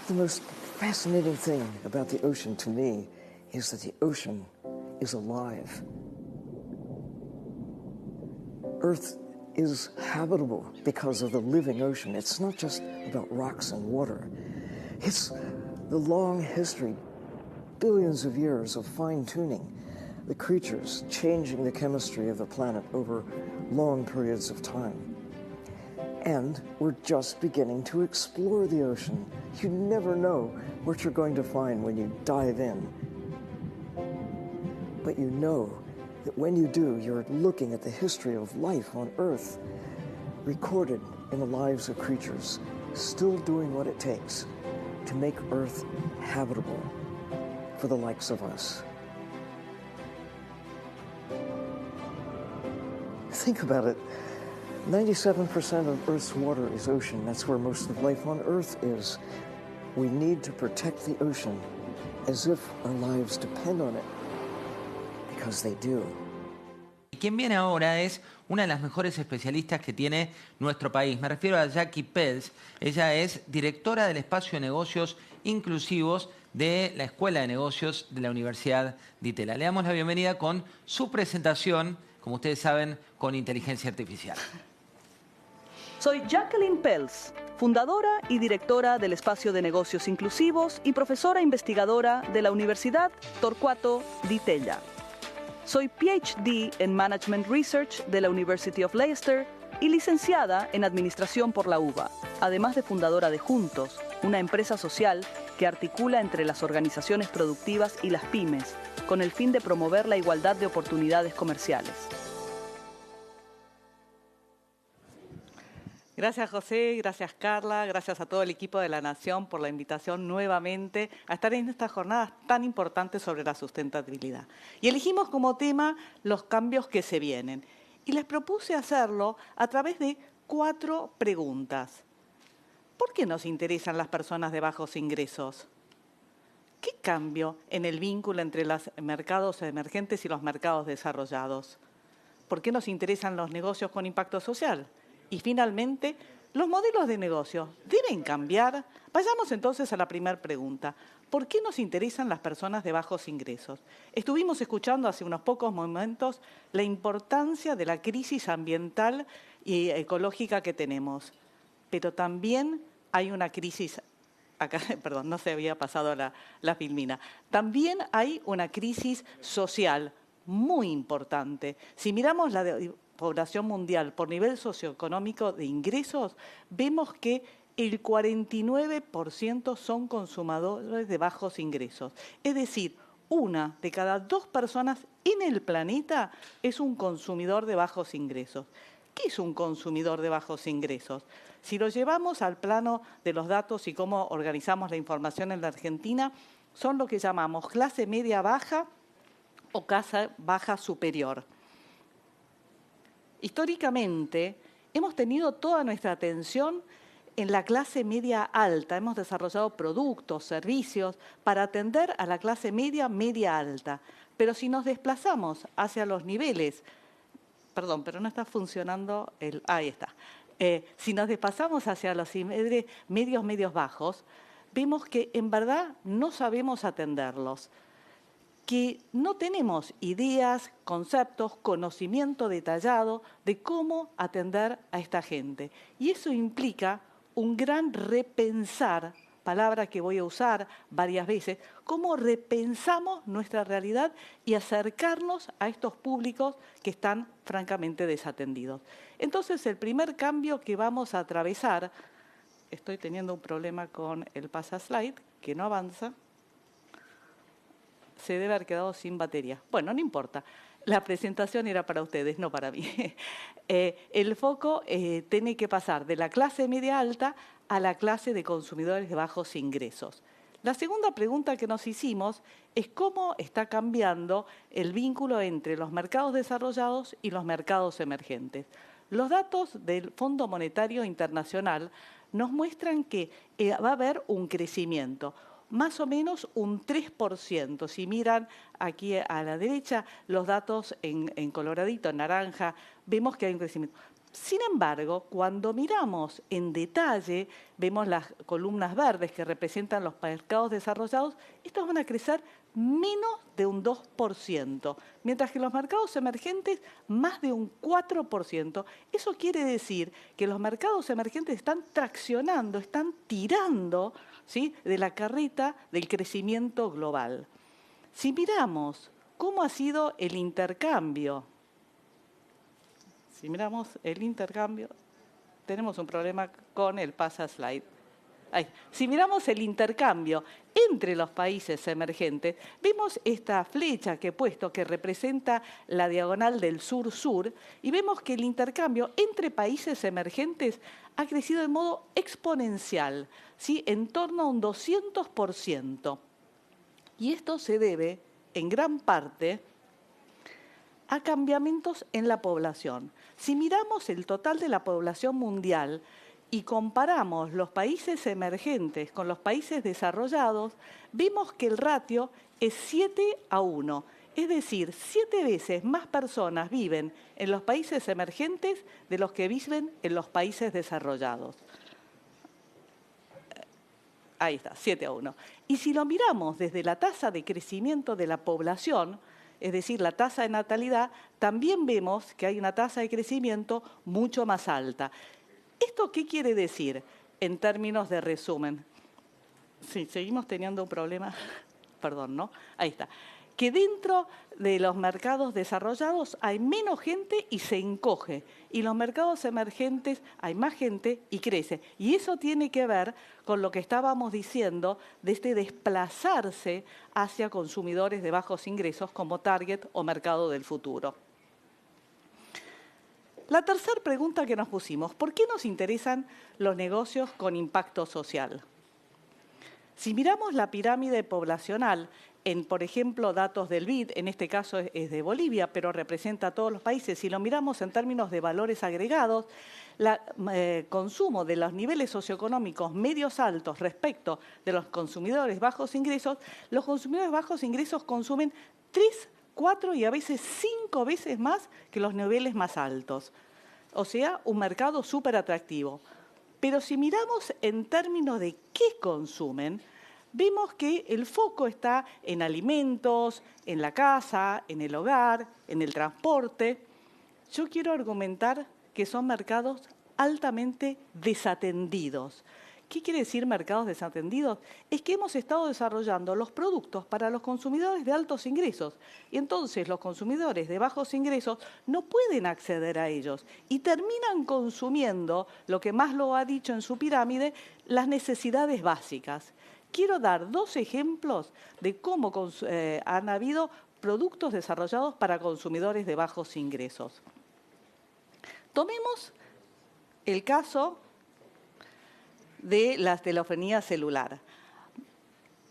The most fascinating thing about the ocean to me is that the ocean is alive. Earth is habitable because of the living ocean. It's not just about rocks and water. It's the long history, billions of years of fine-tuning the creatures, changing the chemistry of the planet over long periods of time. And we're just beginning to explore the ocean. You never know what you're going to find when you dive in. But you know that when you do, you're looking at the history of life on Earth, recorded in the lives of creatures, still doing what it takes to make Earth habitable for the likes of us. Think about it. 97% of Earth's water is ocean. That's where most of life on Earth is. We need to protect the ocean as if our lives depend on it, because they do. Quien viene ahora es una de las mejores especialistas que tiene nuestro país. Me refiero a Jackie Peltz. Ella es directora del espacio de negocios inclusivos de la Escuela de Negocios de la Universidad de Itela. Le damos la bienvenida con su presentación, como ustedes saben, con inteligencia artificial. Soy Jacqueline Peltz, fundadora y directora del Espacio de Negocios Inclusivos y profesora investigadora de la Universidad Torquato Di Itella. Soy PhD en Management Research de la University of Leicester y licenciada en Administración por la UBA, además de fundadora de Juntos, una empresa social que articula entre las organizaciones productivas y las pymes, con el fin de promover la igualdad de oportunidades comerciales. Gracias José, gracias Carla, gracias a todo el equipo de La Nación por la invitación nuevamente a estar en estas jornadas tan importantes sobre la sustentabilidad. Y elegimos como tema los cambios que se vienen. Y les propuse hacerlo a través de 4 preguntas. ¿Por qué nos interesan las personas de bajos ingresos? ¿Qué cambio en el vínculo entre los mercados emergentes y los mercados desarrollados? ¿Por qué nos interesan los negocios con impacto social? Y finalmente, ¿los modelos de negocio deben cambiar? Vayamos entonces a la primera pregunta. ¿Por qué nos interesan las personas de bajos ingresos? Estuvimos escuchando hace unos pocos momentos la importancia de la crisis ambiental y ecológica que tenemos. Pero también hay una crisis, acá, perdón, no se había pasado la filmina. También hay una crisis social muy importante. Si miramos la población mundial por nivel socioeconómico de ingresos, vemos que el 49% son consumidores de bajos ingresos. Es decir, 1 de cada 2 personas en el planeta es un consumidor de bajos ingresos. ¿Qué es un consumidor de bajos ingresos? Si lo llevamos al plano de los datos y cómo organizamos la información en la Argentina, son lo que llamamos clase media baja o clase baja superior. Históricamente, hemos tenido toda nuestra atención en la clase media alta. Hemos desarrollado productos, servicios para atender a la clase media, media alta. Pero si nos desplazamos hacia los niveles, perdón, pero no está funcionando el... Ahí está. Si nos desplazamos hacia los niveles medios, medios bajos, vemos que en verdad no sabemos atenderlos, que no tenemos ideas, conceptos, conocimiento detallado de cómo atender a esta gente. Y eso implica un gran repensar, palabra que voy a usar varias veces, cómo repensamos nuestra realidad y acercarnos a estos públicos que están francamente desatendidos. Entonces, el primer cambio que vamos a atravesar, estoy teniendo un problema con el pasaslide, que no avanza, se debe haber quedado sin batería. Bueno, no importa. La presentación era para ustedes, no para mí. El foco tiene que pasar de la clase media alta a la clase de consumidores de bajos ingresos. La segunda pregunta que nos hicimos es cómo está cambiando el vínculo entre los mercados desarrollados y los mercados emergentes. Los datos del Fondo Monetario Internacional nos muestran que va a haber un crecimiento, más o menos un 3%. Si miran aquí a la derecha los datos en coloradito, en naranja, vemos que hay un crecimiento. Sin embargo, cuando miramos en detalle, vemos las columnas verdes que representan los mercados desarrollados, estos van a crecer menos de un 2%, mientras que los mercados emergentes más de un 4%. Eso quiere decir que los mercados emergentes están traccionando, están tirando, ¿sí?, de la carreta del crecimiento global. Si miramos cómo ha sido el intercambio, tenemos un problema con el pasa slide. Si miramos el intercambio entre los países emergentes, vemos esta flecha que he puesto que representa la diagonal del sur-sur y vemos que el intercambio entre países emergentes ha crecido de modo exponencial, ¿sí?, en torno a un 200%. Y esto se debe, en gran parte, a cambiamientos en la población. Si miramos el total de la población mundial y comparamos los países emergentes con los países desarrollados, vemos que el ratio es 7:1. Es decir, 7 veces más personas viven en los países emergentes de los que viven en los países desarrollados. Ahí está, 7:1. Y si lo miramos desde la tasa de crecimiento de la población, es decir, la tasa de natalidad, también vemos que hay una tasa de crecimiento mucho más alta. ¿Esto qué quiere decir en términos de resumen? Sí, seguimos teniendo un problema. Perdón, ¿no? Ahí está. Que dentro de los mercados desarrollados hay menos gente y se encoge. Y los mercados emergentes hay más gente y crece. Y eso tiene que ver con lo que estábamos diciendo de este desplazarse hacia consumidores de bajos ingresos como target o mercado del futuro. La tercera pregunta que nos pusimos, ¿por qué nos interesan los negocios con impacto social? Si miramos la pirámide poblacional, en, por ejemplo, datos del BID, en este caso es de Bolivia, pero representa a todos los países, si lo miramos en términos de valores agregados, el consumo de los niveles socioeconómicos medios altos respecto de los consumidores bajos ingresos, los consumidores bajos ingresos consumen 3, 4 y a veces 5 veces más que los niveles más altos. O sea, un mercado súper atractivo. Pero si miramos en términos de qué consumen, vemos que el foco está en alimentos, en la casa, en el hogar, en el transporte. Yo quiero argumentar que son mercados altamente desatendidos. ¿Qué quiere decir mercados desatendidos? Es que hemos estado desarrollando los productos para los consumidores de altos ingresos y entonces los consumidores de bajos ingresos no pueden acceder a ellos y terminan consumiendo, lo que Maslow ha dicho en su pirámide, las necesidades básicas. Quiero dar 2 ejemplos de cómo han habido productos desarrollados para consumidores de bajos ingresos. Tomemos el caso de la telefonía celular.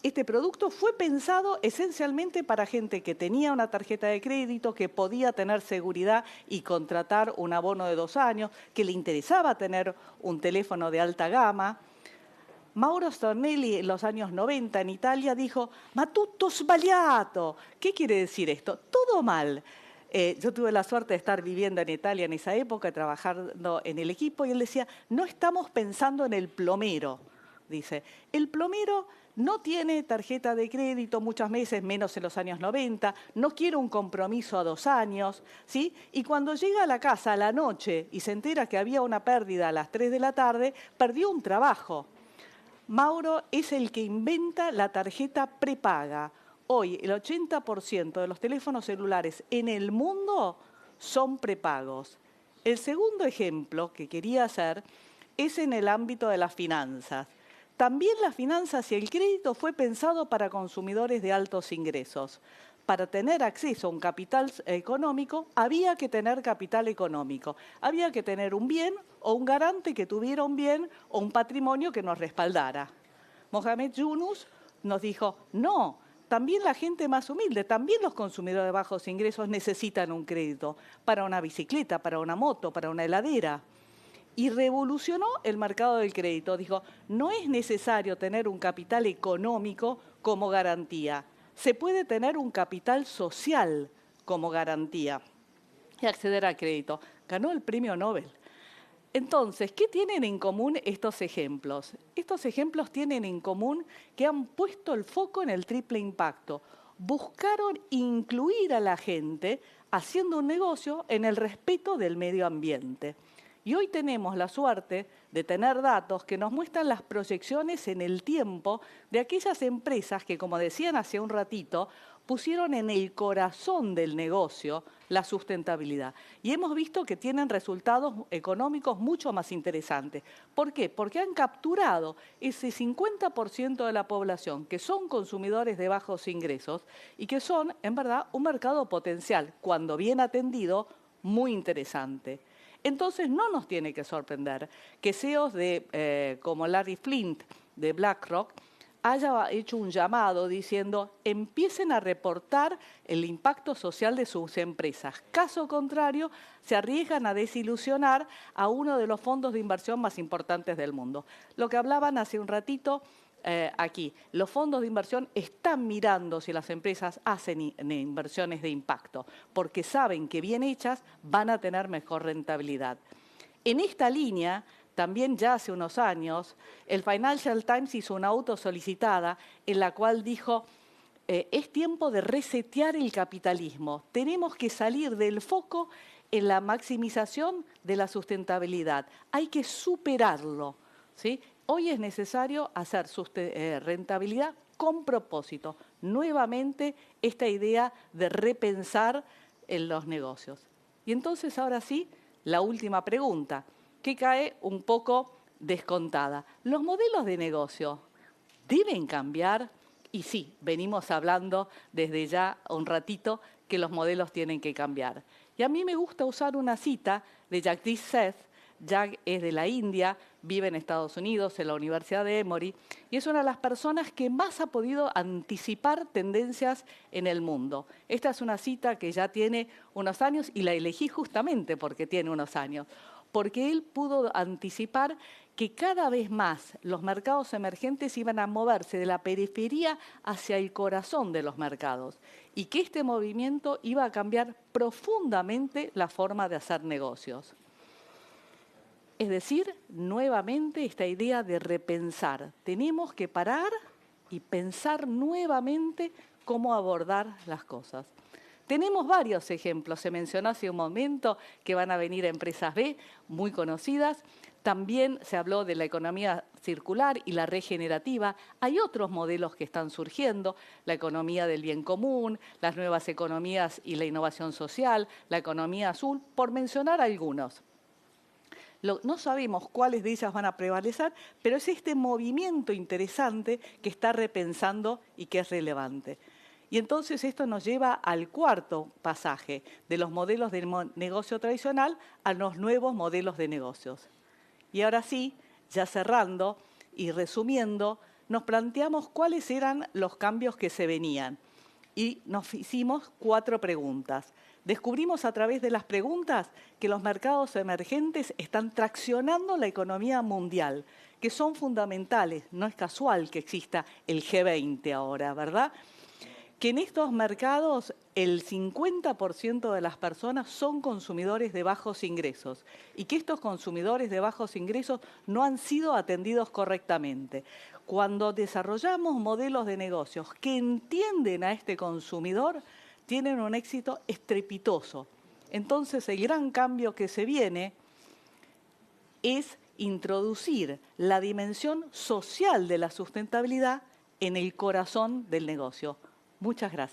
Este producto fue pensado esencialmente para gente que tenía una tarjeta de crédito, que podía tener seguridad y contratar un abono de 2 años, que le interesaba tener un teléfono de alta gama. Mauro Stornelli en los años 90 en Italia dijo «Ma tutto sbagliato». ¿Qué quiere decir esto? Todo mal. Yo tuve la suerte de estar viviendo en Italia en esa época, trabajando en el equipo, y él decía, no estamos pensando en el plomero. Dice, el plomero no tiene tarjeta de crédito muchas veces, menos en los años 90, no quiere un compromiso a 2 años, ¿sí? Y cuando llega a la casa a la noche y se entera que había una pérdida a las 3 de la tarde, perdió un trabajo. Mauro es el que inventa la tarjeta prepaga. Hoy el 80% de los teléfonos celulares en el mundo son prepagos. El segundo ejemplo que quería hacer es en el ámbito de las finanzas. También las finanzas y el crédito fue pensado para consumidores de altos ingresos. Para tener acceso a un capital económico, había que tener capital económico. Había que tener un bien o un garante que tuviera un bien o un patrimonio que nos respaldara. Mohamed Yunus nos dijo, no, también la gente más humilde, también los consumidores de bajos ingresos necesitan un crédito para una bicicleta, para una moto, para una heladera. Y revolucionó el mercado del crédito. Dijo, no es necesario tener un capital económico como garantía. Se puede tener un capital social como garantía y acceder al crédito. Ganó el premio Nobel. Entonces, ¿qué tienen en común estos ejemplos? Estos ejemplos tienen en común que han puesto el foco en el triple impacto. Buscaron incluir a la gente haciendo un negocio en el respeto del medio ambiente. Y hoy tenemos la suerte de tener datos que nos muestran las proyecciones en el tiempo de aquellas empresas que, como decían hace un ratito, pusieron en el corazón del negocio la sustentabilidad. Y hemos visto que tienen resultados económicos mucho más interesantes. ¿Por qué? Porque han capturado ese 50% de la población que son consumidores de bajos ingresos y que son, en verdad, un mercado potencial, cuando bien atendido, muy interesante. Entonces no nos tiene que sorprender que CEOs como Larry Flint de BlackRock haya hecho un llamado diciendo empiecen a reportar el impacto social de sus empresas. Caso contrario, se arriesgan a desilusionar a uno de los fondos de inversión más importantes del mundo. Lo que hablaban hace un ratito aquí, los fondos de inversión están mirando si las empresas hacen inversiones de impacto, porque saben que bien hechas van a tener mejor rentabilidad. En esta línea, también ya hace unos años, el Financial Times hizo una autosolicitada en la cual dijo, es tiempo de resetear el capitalismo, tenemos que salir del foco en la maximización de la sustentabilidad, hay que superarlo, ¿sí? Hoy es necesario hacer rentabilidad con propósito. Nuevamente, esta idea de repensar en los negocios. Y entonces, ahora sí, la última pregunta, que cae un poco descontada. ¿Los modelos de negocio deben cambiar? Y sí, venimos hablando desde ya un ratito que los modelos tienen que cambiar. Y a mí me gusta usar una cita de Jagdish Seth. Jack es de la India, vive en Estados Unidos, en la Universidad de Emory, y es una de las personas que más ha podido anticipar tendencias en el mundo. Esta es una cita que ya tiene unos años y la elegí justamente porque tiene unos años, porque él pudo anticipar que cada vez más los mercados emergentes iban a moverse de la periferia hacia el corazón de los mercados y que este movimiento iba a cambiar profundamente la forma de hacer negocios. Es decir, nuevamente esta idea de repensar. Tenemos que parar y pensar nuevamente cómo abordar las cosas. Tenemos varios ejemplos. Se mencionó hace un momento que van a venir empresas B, muy conocidas. También se habló de la economía circular y la regenerativa. Hay otros modelos que están surgiendo, la economía del bien común, las nuevas economías y la innovación social, la economía azul, por mencionar algunos. No sabemos cuáles de ellas van a prevalecer, pero es este movimiento interesante que está repensando y que es relevante. Y entonces esto nos lleva al cuarto pasaje, de los modelos de negocio tradicional a los nuevos modelos de negocios. Y ahora sí, ya cerrando y resumiendo, nos planteamos cuáles eran los cambios que se venían. Y nos hicimos 4 preguntas. Descubrimos a través de las preguntas que los mercados emergentes están traccionando la economía mundial, que son fundamentales. No es casual que exista el G20 ahora, ¿verdad? Que en estos mercados el 50% de las personas son consumidores de bajos ingresos y que estos consumidores de bajos ingresos no han sido atendidos correctamente. Cuando desarrollamos modelos de negocios que entienden a este consumidor, tienen un éxito estrepitoso. Entonces, el gran cambio que se viene es introducir la dimensión social de la sustentabilidad en el corazón del negocio. Muchas gracias.